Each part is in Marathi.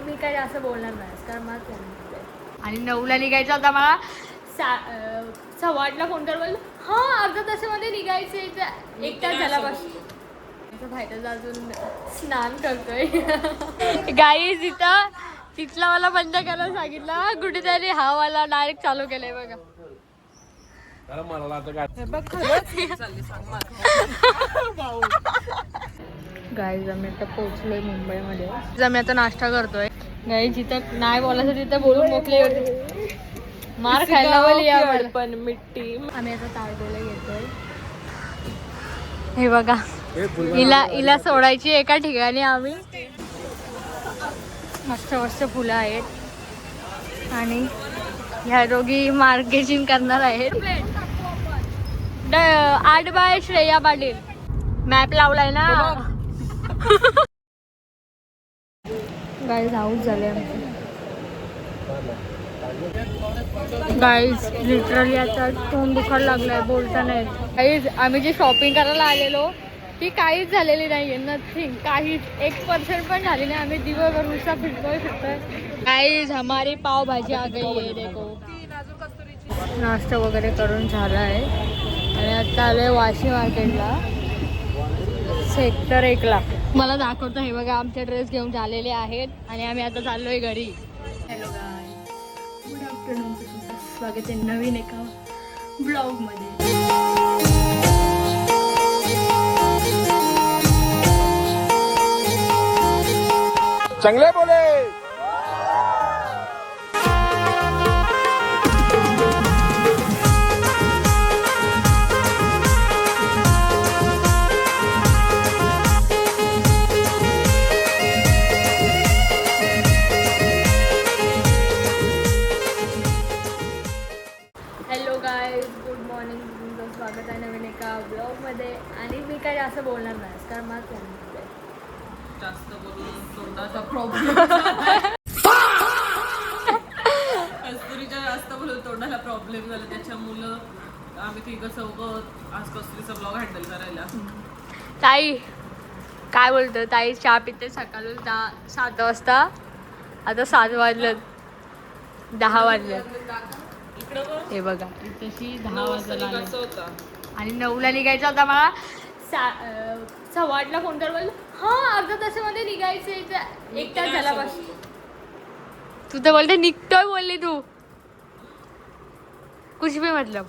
मी काही असं बोलणार नाही कारण मला फोन आणि 9ला निघायचं होता मला 8:15ला फोन कर बोललो हां अर्धा तासामध्ये निघायचं एक तास झाला बस बाहेरच अजून स्नान करतोय गाईज इथं तिथला मला बंद करायला सांगितलं कुठेतरी हा वाला डायरेक्ट चालू केलंय बघा गाईज आम्ही आता पोहोचलोय मुंबईमध्ये आम्ही आता नाश्ता करतोय गाईज जिथं नाही बोलायचं तिथं बोलून मोकले होते मार खायला बोल पण मिट्टी आम्ही आता तारगोला घेतोय हे बघा हिला सोडायची एका ठिकाणी आम्ही मस्त मस्त फुलं आहेत आणि ह्या दोघी मार्केटिंग करणार आहेत 8 बाय श्रेया पाटील मॅप लावलाय ना गाईज हाऊस झाले आमचे गाईज लिटरली आता तोंड दुखायला लागलाय बोलता नाही गाईज आम्ही जे शॉपिंग करायला आलेलो ती काहीच झालेली नाहीये नथिंग काहीच 1% पण झाली नाही आम्ही दिवसभर नुसता फिरतोय गाईज हमारी पावभाजी आ गई आहे देखो नाश्ता वगैरे करून झाला आहे आणि आता आलोय वाशी मार्केटला सेक्टर 1ला मला दाखवतो हे बघा आमचे ड्रेस घेऊन झालेले आहेत आणि आम्ही आता चाललोय घरी हॅलो गाय गुड आफ्टरनून स्वागत आहे नवीन एका ब्लॉगमध्ये चांगले बोले हॅलो गाईज गुड मॉर्निंग तुमचं स्वागत आहे नवीन एका ब्लॉगमध्ये आणि मी काही असं बोलणार नाही कारण मला फोन जास्त बोलून तोंडाचा प्रॉब्लेम कस्तुरीच्या जास्त बोलून तोंडाला प्रॉब्लेम झाला त्याच्यामुळं आम्ही तिघं चौघं आज कस्तुरीचा ब्लॉग हँडल करायला ताई काय बोलतो ताई चहा पिते सकाळी 7 वाजता आता 7 वाजलं 10 वाजलं हे बघा तशी 10 वाजता आणि 9ला निघायचं होता मला 8:15ला फोन कर बोललो हां अर्धा तासामध्ये निघायचं एक तास झाला बस तू तर बोलते निघतोय बोलली तू कुछ भी मतलब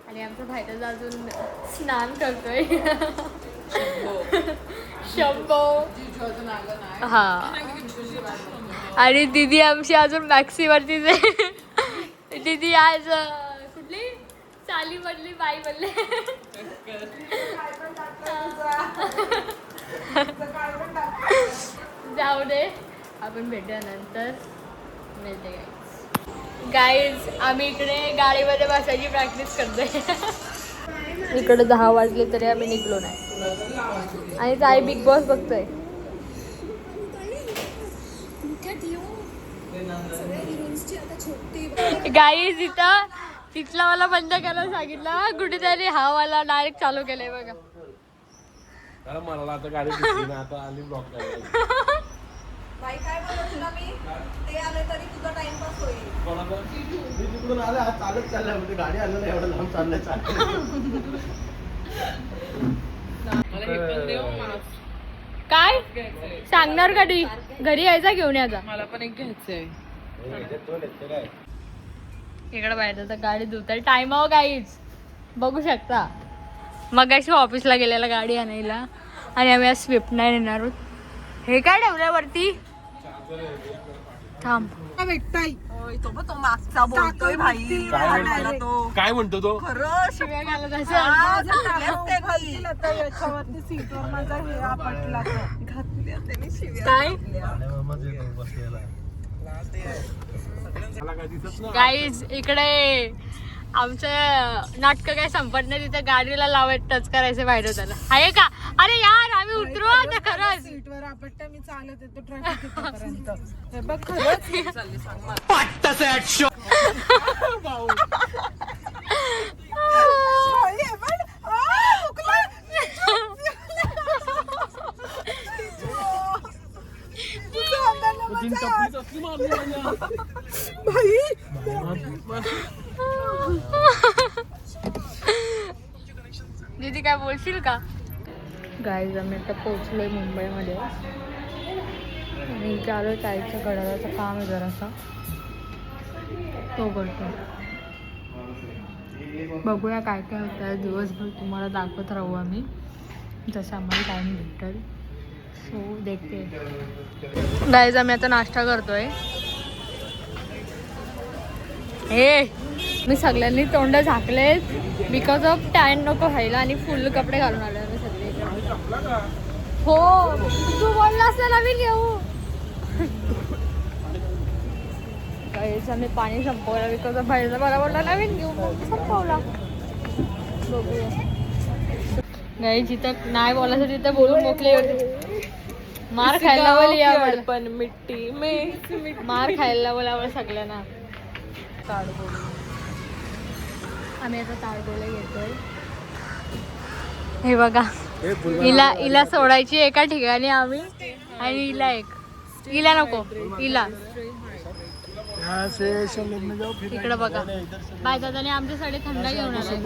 आणि आमचं बाहेरच अजून स्नान करतोय शंभो हा आणि दीदी आमची अजून मॅक्सीवरतीच आहे दीदी आज कुठली चाली बनली बाई बनले जाऊ दे आपण भेटूया नंतर मिळते गाईज आम्ही इकडे गाडीमध्ये बसायची प्रॅक्टिस करतोय इकडे 10 वाजले तरी आम्ही निघलो नाही आणि ताई बिग बॉस बघतोय गाईज इथं तिथला मला बंद करायला सांगितलं कुठेतरी हा वाला डायरेक्ट चालू केलंय बघा मला आता गाडी दिसली ना आता आली ब्लॉक करायला बाई काय बोलत तुला मी ते आले तरी तुझा टाइमपास होईल मी तिकडून आले आज चालत चाललाय म्हणजे गाडी आलं नाही एवढं लांब चाललंय काय सांगणार कधी घरी यायचा घेऊन यायचा मला पण एक घ्यायचंय इकडे बाहेर तर गाडी धुताय टाइम आहो गाईच बघू शकता मग अशी ऑफिसला गेलेला गाडी आणायला आणि आम्ही आज स्विफ्ट नाही नेणार आहोत हे काय ठेवलंय वरती थांब भेटताय तो पण तो मागचा बोलतोय भाई काय म्हणतो तो खरं शिव्या घालत याच्यावरती सीटवर माझा हे आपटला घातल्या त्याने शिव्या काय गाईज इकडे आमचं नाटक काय संपत नाही तिथे गाडीला लावायचं टच करायचं बाहेर त्याला आहे का अरे यार आम्ही उतरू आता खरंच सीटवर आपटता मी चालत येतो ट्रॅफिक पर्यंत हे बघ खरंच तीन टपरीच असली मारली माझ्या. दीदी काय बोलशील का? गाईज आम्ही आता पोहोचलोय मुंबईमध्ये आणि इथे आलोय ताईच्या गडाराचं काम आहे जरासा तो करतो. बघूया काय काय होतं आहे दिवसभर तुम्हाला दाखवत राहू आम्ही जसं आम्हाला टाईम भेटेल. सो देखते गाईज आम्ही आता नाश्ता करतोय. हे मी सगळ्यांनी तोंड झाकलेत बिकॉज ऑफ टॅन नको व्हायला आणि फुल कपडे घालून आले आम्ही सगळे. हो तू बोललास ना नवीन घेऊ. गाईज आम्ही पाणी संपवलं बिकॉज ऑफ भाईला मला बोलला नवीन घेऊ मग संपवला. बघूया गाईज जिथं नाही बोलायचं तिथं बोलून मोकले होते. मार खायला बोल यावर पण मिट्टी में मार खायला बोलावं सगळ्यांना. आम्ही आता ताडगोला घेतोय. हे बघा हिला सोडायची एका ठिकाणी आम्ही आणि हिला हिला नको हिला इकडे बघा. बाय दादाने आमच्यासाठी थंड घेऊन आलाय.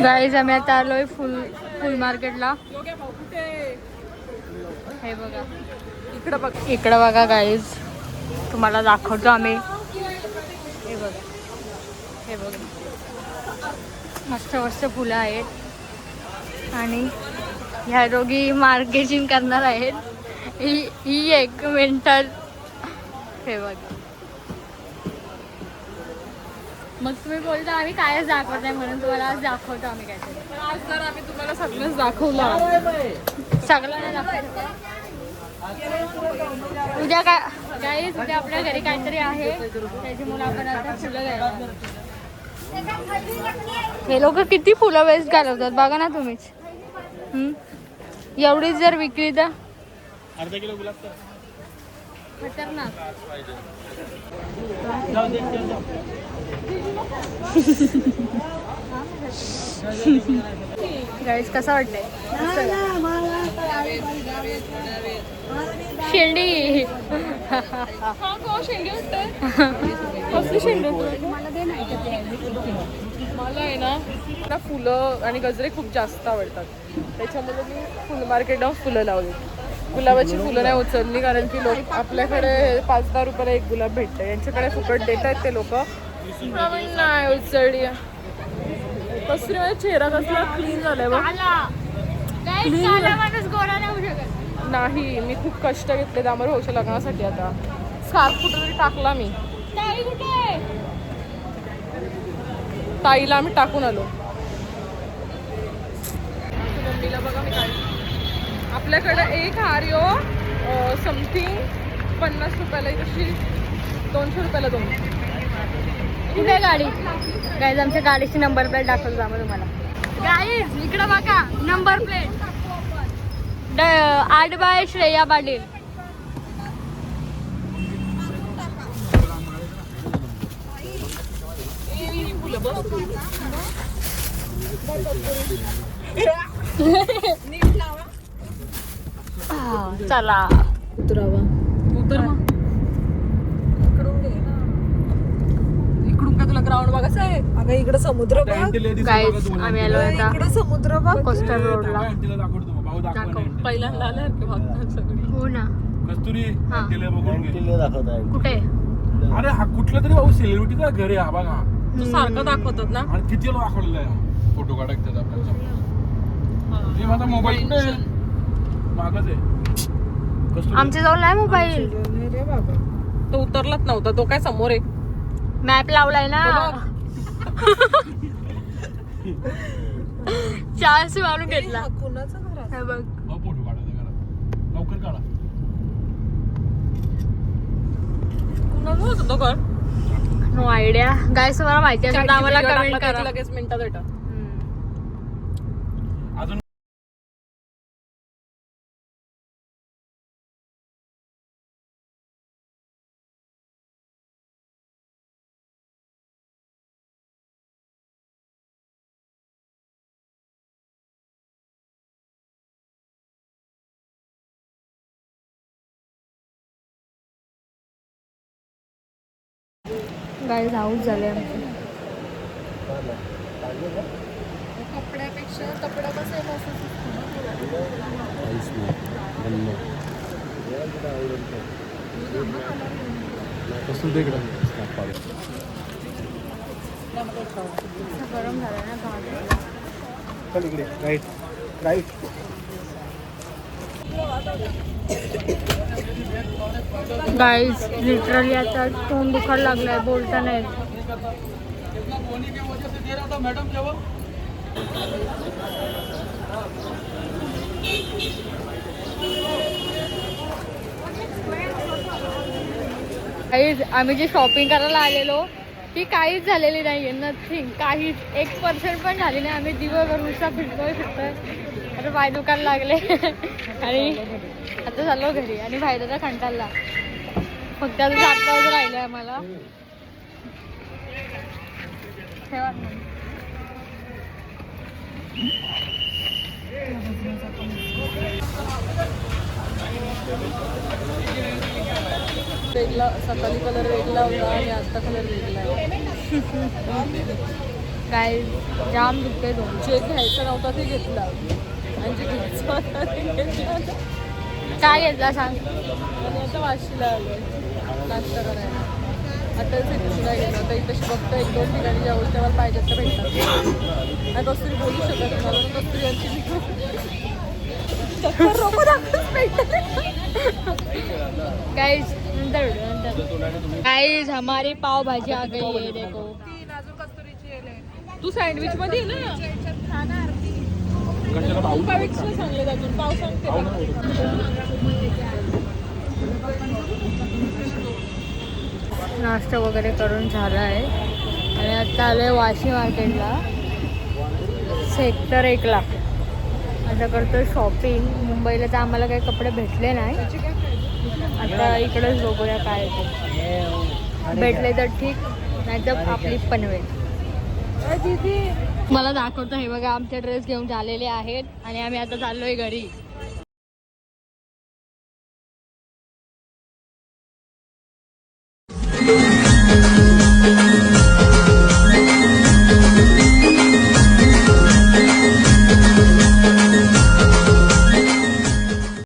गाईज आम्ही आता आलोय फुल मार्केटला. हे बघा इकडं बघा गाईज तुम्हाला दाखवतो आम्ही. हे बघा मस्त मस्त फुलं आहेत आणि ह्या दोघी मार्केटिंग करणार आहेत. ही एक मेंटल. हे बघा मग तुम्ही बोलता आम्ही कायच दाखवत नाही म्हणून तुम्हाला आज दाखवतो आम्ही काहीतरी. आज जर आम्ही तुम्हाला सगळंच दाखवलं सगळं नाही दाखवतो. उद्या काय उद्या आपल्या घरी काहीतरी आहे त्याच्यामुळे आपण आता फुलं घ्यायला. हे लोक किती फुलं वेस्ट घालवतात बघा ना तुम्हीच. एवढीच जर विकली तर अर्धा किलो गुलाब कर. खतरनाक. गाईज कसं वाटतंय शेंडी. मला आहे ना मला फुलं आणि गजरे खूप जास्त आवडतात त्याच्यामुळे मी फुल मार्केटला फुलं लावली. गुलाबाची फुलं नाही उचलली कारण की लोक आपल्याकडे 5-10 रुपयाला एक गुलाब भेटतं. यांच्याकडे फुकट देत आहेत ते लोक. नाही उचलली. कसरी माझा चेहरा कसला क्लीन झालाय बघ. नाही मी खूप कष्ट घेतले त्यामुळे भाऊच्या लग्नासाठी. आता स्कार्फ कुठेतरी टाकला मी. ताईला आम्ही टाकून आलो. मम्मीला बघा मी काय आपल्याकडे एक हारिओ समथिंग 50 रुपयाला कशी 200 रुपयाला 2. कुठे गाडी गाईज आमच्या गाडीची नंबर प्लेट दाखवतो आम्ही तुम्हाला. गाईज इकडं बघा number plate 8 by Shreya Patil. चला उतरावा उतर मग. इकडून काय तुला ग्राउंड बघायचं आहे? अगं इकडे समुद्र बघ. गाईज आम्ही आलो आता इकडे समुद्र बघ. कोस्टर रोडला. पहिल्यांदा आल्यासारखे बघतात सगळे. हो ना कस्तुरी हा. कुठे? कुठे अरे हा कुठला तरी भाऊ सेलिब्रिटीचा घर आहे हा बघा. तू सारखं दाखवतात ना. आणि किती लोक दाखवलेलं आहे फोटो काढायला त्याचा आपल्याला. हे माझा मोबाईल कुठे आहे? मागच आहे. कस्तुरी आमच्या जवळ नाही मोबाईल. रे बाबा तो उतरलाच नव्हता. तो काय समोर आहे. मॅप लावलाय ना. चान्स मारून घेतला. कुणाचं घर आहे? हे बघ फोटो काढायचा घरात लवकर काढा. कुणाचं होतं तो घर? No idea. गाईस तुम्हाला माहिती असेल तर आम्हाला कमेंट करा. लगेच मिनिटात येतं. अजून गाईज हाऊस झाले आमचे. कपड्यापेक्षा कपडा कसा गरम झालं ना भात. गाईज लिटरली आता तोंड दुखायला लागलंय, बोलता नाही येत. गाईज आम्ही जे शॉपिंग करायला आलेलो ती काहीच झालेली नाहीये, नथिंग, काहीच 1% पण झाली नाही. आम्ही दिवसभर नुसता फिरतोय. आता पाय दुखायला लागले आणि आता चाललो घरी. आणि भाईदादा कंटाळला, फक्त आता 7 वाजता राहिलंय आम्हाला. ठेवा वेगळा, सकाळी कलर वेगळा होता आणि आता कलर वेगळा आहे. काय जाम दुखते तो. जे घ्यायचा नव्हता ते घेतला आणि जे घ्यायचं होता ते घेतला. काय घेतला सांग. आणि आता वाशीला आलो नाश्ता करायला. आता सिटीला गेलो तर इथं बघतो 1-2 ठिकाणी जेवढं तेव्हा पाहिजे तर भेटतात. आणि कस्तुरी बोलू शकत मला कस्तुरी यांची गाइस नंतर गाइस हमारी पाव भाजी आ गई है देखो. तू सँडविच मध्ये ये ना. पावपेक्षा चांगले अजून पाव सांगते. नाश्ता वगैरे करून झाला आहे आणि आता आलोय वाशी मार्केटला, सेक्टर 1ला. आता करतो शॉपिंग. मुंबईला तर आम्हाला काही कपडे भेटले नाही. आता इकडेच बघूया काय ते भेटले तर ठीक, नाही तर आपली पनवेल. मला दाखवतो हे बघा, आमचे ड्रेस घेऊन झालेले आहेत आणि आम्ही आता चाललोय घरी.